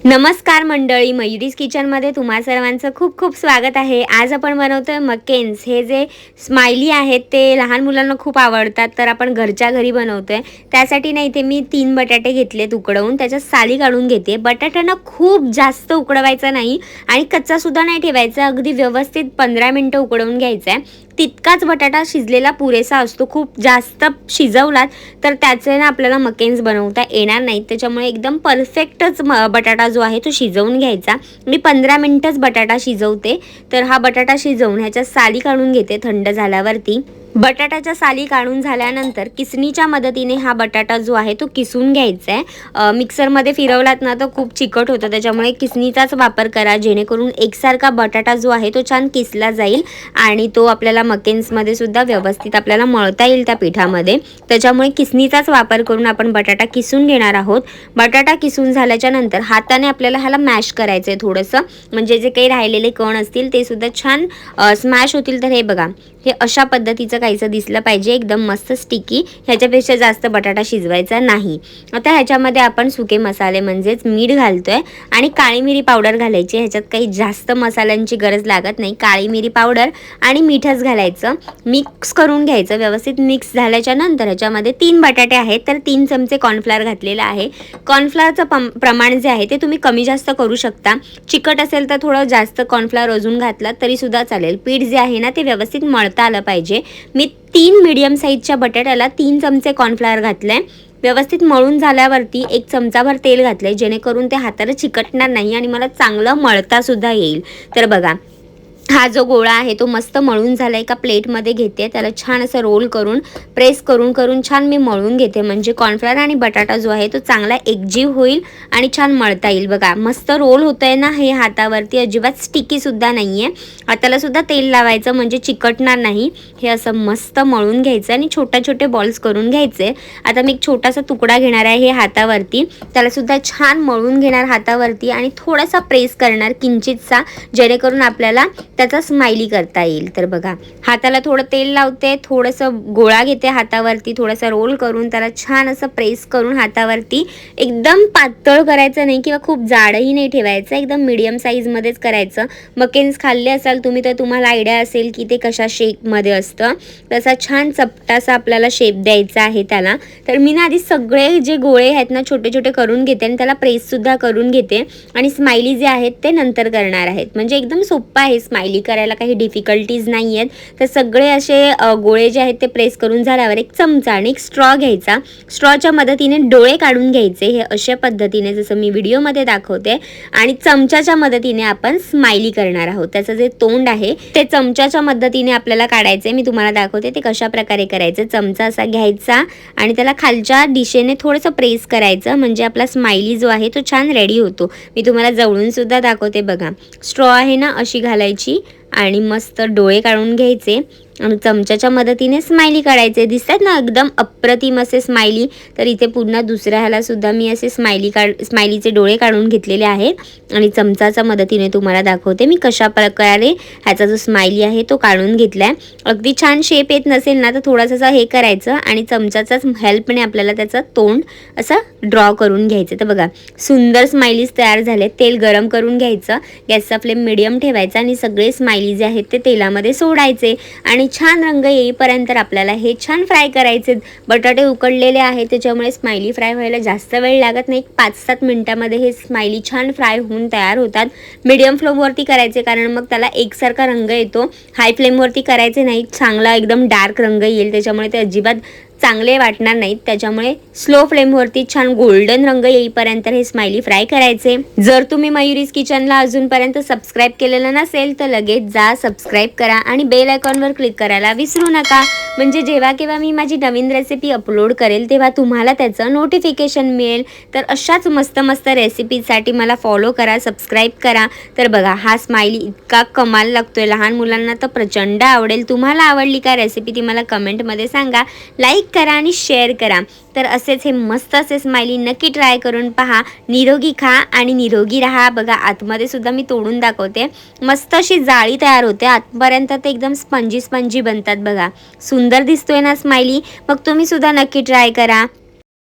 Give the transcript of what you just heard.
नमस्कार मंडळी, मयुरीज किचनमध्ये तुम्हा सर्वांचं खूप खूप स्वागत आहे। आज आपण बनवतोय मकेन्स। हे जे स्माइली आहेत ते लहान मुलांना खूप आवडतात, तर आपण घरच्या घरी बनवतोय। त्यासाठी ना इथे मी 3 बटाटे घेतलेत उकडवून, त्याच्या साली काढून घेते। बटाट्यांना खूप जास्त उकडवायचं नाही आणि कच्चा सुद्धा नाही ठेवायचा, अगदी व्यवस्थित 15 मिनिटं उकडवून घ्यायचं आहे। तितकाच बटाटा शिजलेला पुरेसा असतो। खूप जास्त शिजवलात तर त्याचे ना आपल्याला मकेन्स बनवता येणार नाहीत, त्याच्यामुळे एकदम परफेक्टच बटाटा जो आहे तो शिजवून घ्यायचा। मी 15 मिनिटच बटाटा शिजवते। तर हा बटाटा शिजवून ह्याच्या साली काढून घेते थंड झाल्यावरती। बटाट्याच्या साली काढून झाल्यानंतर किसणीच्या मदतीने हा बटाटा जो आहे तो किसून घ्यायचा आहे। मिक्सरमध्ये फिरवलात ना तर खूप चिकट होतं, त्याच्यामुळे किसणीचाच वापर करा, जेणेकरून एकसारखा बटाटा जो आहे तो छान किसला जाईल आणि तो आपल्याला मकेन्समध्ये सुद्धा व्यवस्थित आपल्याला मळता येईल त्या पिठामध्ये। त्याच्यामुळे किसणीचाच वापर करून आपण बटाटा किसून घेणार आहोत। बटाटा किसून झाल्याच्या नंतर हाताने आपल्याला ह्याला मॅश करायचं आहे थोडंसं, म्हणजे जे काही राहिलेले कण असतील ते सुद्धा छान स्मॅश होतील। तर हे बघा, हे अशा पद्धतीचं काहीसं दिसलं पाहिजे, एकदम मस्त स्टिकी। ह्याच्यापेक्षा जास्त बटाटा शिजवायचा नाही। आता ह्याच्यामध्ये आपण सुके मसाले म्हणजेच मीठ घालतोय आणि काळी मिरी पावडर घालायची। ह्याच्यात काही जास्त मसाल्यांची गरज लागत नाही, काळी मिरी पावडर आणि मीठच घालायचं। मिक्स करून घ्यायचं व्यवस्थित। मिक्स झाल्याच्या नंतर ह्याच्यामध्ये 3 बटाटे आहेत तर 3 चमचे कॉर्नफ्लोअर घातलेला आहे। कॉर्नफ्लोअरचं प्रमाण जे आहे ते तुम्ही कमी जास्त करू शकता। चिकट असेल तर थोडं जास्त कॉर्नफ्लोअर अजून घातला तरी सुद्धा चालेल। पीठ जे आहे ना ते व्यवस्थित मळता आलं पाहिजे। मी 3 मीडियम साईजच्या बटाट्याला 3 चमचे कॉर्नफ्लोअर घातले। व्यवस्थित मळून झाल्यावरती 1 चमचाभर तेल घातले, जेणेकरून ते हाताला चिकटणार नाही आणि मला चांगलं मळता सुद्धा येईल। तर बघा, हा जो गोळा आहे तो मस्त मळून झाला। एका प्लेटमध्ये घेते, त्याला छान असं रोल करून प्रेस करून करून छान मी मळून घेते, म्हणजे कॉर्नफ्लोअर आणि बटाटा जो आहे तो चांगला एकजीव होईल आणि छान मळता येईल। बघा मस्त रोल होतंय ना हे हातावरती, अजिबात स्टिकी सुद्धा नाही आहे। हाताला सुद्धा तेल लावायचं म्हणजे चिकटणार नाही। हे असं मस्त मळून घ्यायचं आणि छोटे छोटे बॉल्स करून घ्यायचे। आता मी एक छोटासा तुकडा घेणार आहे हे हातावरती, त्याला सुद्धा छान मळून घेणार हातावरती आणि थोडासा प्रेस करणार किंचितसा, जेणेकरून आपल्याला त्याचा स्माइली करता येईल। तर बघा, हाताला थोडं तेल लावते, थोडंसं गोळा घेते हातावरती, थोडासा रोल करून त्याला छान असं प्रेस करून हातावरती, एकदम पातळ करायचं नाही किंवा खूप जाडही नाही ठेवायचं, एकदम मीडियम साईजमध्येच करायचं। मकेन्स खाल्ले असाल तुम्ही तर तुम्हाला आयडिया असेल की ते कशा शेपमध्ये असतं। तसा छान चपटासा आपल्याला शेप द्यायचा आहे त्याला। तर मी ना आधी सगळे जे गोळे आहेत ना छोटे छोटे करून घेते आणि त्याला प्रेससुद्धा करून घेते आणि स्माइली जे आहेत ते नंतर करणार आहेत। म्हणजे एकदम सोपं आहे स्माइली करायला, काही डिफिकल्टीज नाही आहेत। तर सगळे असे गोळे जे आहेत ते प्रेस करून झाल्यावर एक चमचा आणि एक स्ट्रॉ घ्यायचा। स्ट्रॉच्या मदतीने डोळे काढून घ्यायचे, हे अशा पद्धतीने जसं मी व्हिडिओमध्ये दाखवते, आणि चमच्याच्या मदतीने आपण स्माइली करणार आहोत। त्याचं जे तोंड आहे ते चमच्याच्या मदतीने आपल्याला काढायचे। मी तुम्हाला दाखवते ते कशा प्रकारे करायचं। चमचा असा घ्यायचा आणि त्याला खालच्या दिशेने थोडंसं प्रेस करायचं, म्हणजे आपला स्माइली जो आहे तो छान रेडी होतो। मी तुम्हाला जवळून सुद्धा दाखवते। बघा, स्ट्रॉ आहे ना अशी घालायची आणि मस्त डोळे काढून घ्यायचे आणि चमच्याच्या मदतीने स्माइली काढायचे। दिसतात ना एकदम अप्रतिम असे स्माइली। तर इथे पुन्हा दुसऱ्या ह्याला सुद्धा मी असे स्माइलीचे डोळे काढून घेतलेले आहेत आणि चमचाच्या मदतीने तुम्हाला दाखवते मी कशा प्रकारे ह्याचा जो स्माइली आहे तो काढून घेतलाय। अगदी छान शेप येत नसेल ना तर थोडंसं हे करायचं आणि चमच्याच्याच हेल्पने आपल्याला त्याचं तोंड असं ड्रॉ करून घ्यायचं। तर बघा, सुंदर स्माइलीज तयार झाले। तेल गरम करून घ्यायचं, गॅसचा फ्लेम मिडियम ठेवायचा आणि सगळे स्माइली जे आहेत ते तेलामध्ये सोडायचे आणि छान रंग येईपर्यंत आपल्याला हे छान फ्राय करायचे। बटाटे उकडलेले आहेत त्याच्यामुळे स्माइली फ्राय व्हायला जास्त वेळ लागत नाही, 5-7 मिनिटांमध्ये हे स्माइली छान फ्राय होऊन तयार होतात। मीडियम फ्लेमवरती करायचे, कारण मग त्याला एकसारखा रंग येतो। हाय फ्लेमवरती करायचे नाही, चांगला एकदम डार्क रंग येईल, त्याच्यामुळे ते अजिबात चांगले वाटणार नाहीत। त्याच्यामुळे स्लो फ्लेमवरती छान गोल्डन रंग येईपर्यंत हे स्माइली फ्राय करायचे। जर तुम्ही मयुरीज किचनला अजूनपर्यंत सबस्क्राईब केलेलं नसेल तर लगेच जा, सबस्क्राईब करा आणि बेल आयकॉनवर क्लिक करायला विसरू नका, म्हणजे जेव्हा केव्हा मी माझी नवीन रेसिपी अपलोड करेल तेव्हा तुम्हाला त्याचं नोटिफिकेशन मिळेल। तर अशाच मस्त मस्त रेसिपीसाठी मला फॉलो करा, सबस्क्राईब करा। तर बघा, हा स्माइली इतका कमाल लागतोय, लहान मुलांना तर प्रचंड आवडेल। तुम्हाला आवडली का रेसिपी ती मला कमेंटमध्ये सांगा, लाईक करा आणि शेअर करा। तर असेच हे मस्त असे स्माइली नक्की ट्राय करून पहा। निरोगी खा आणि निरोगी राहा। बघा, आतमध्ये सुद्धा मी तोडून दाखवते, मस्त अशी जाळी तयार होते आतपर्यंत, ते एकदम स्पंजी स्पंजी बनतात। बघा, सुंदर दिसतोय ना स्माइली? मग तुम्ही सुद्धा नक्की ट्राय करा।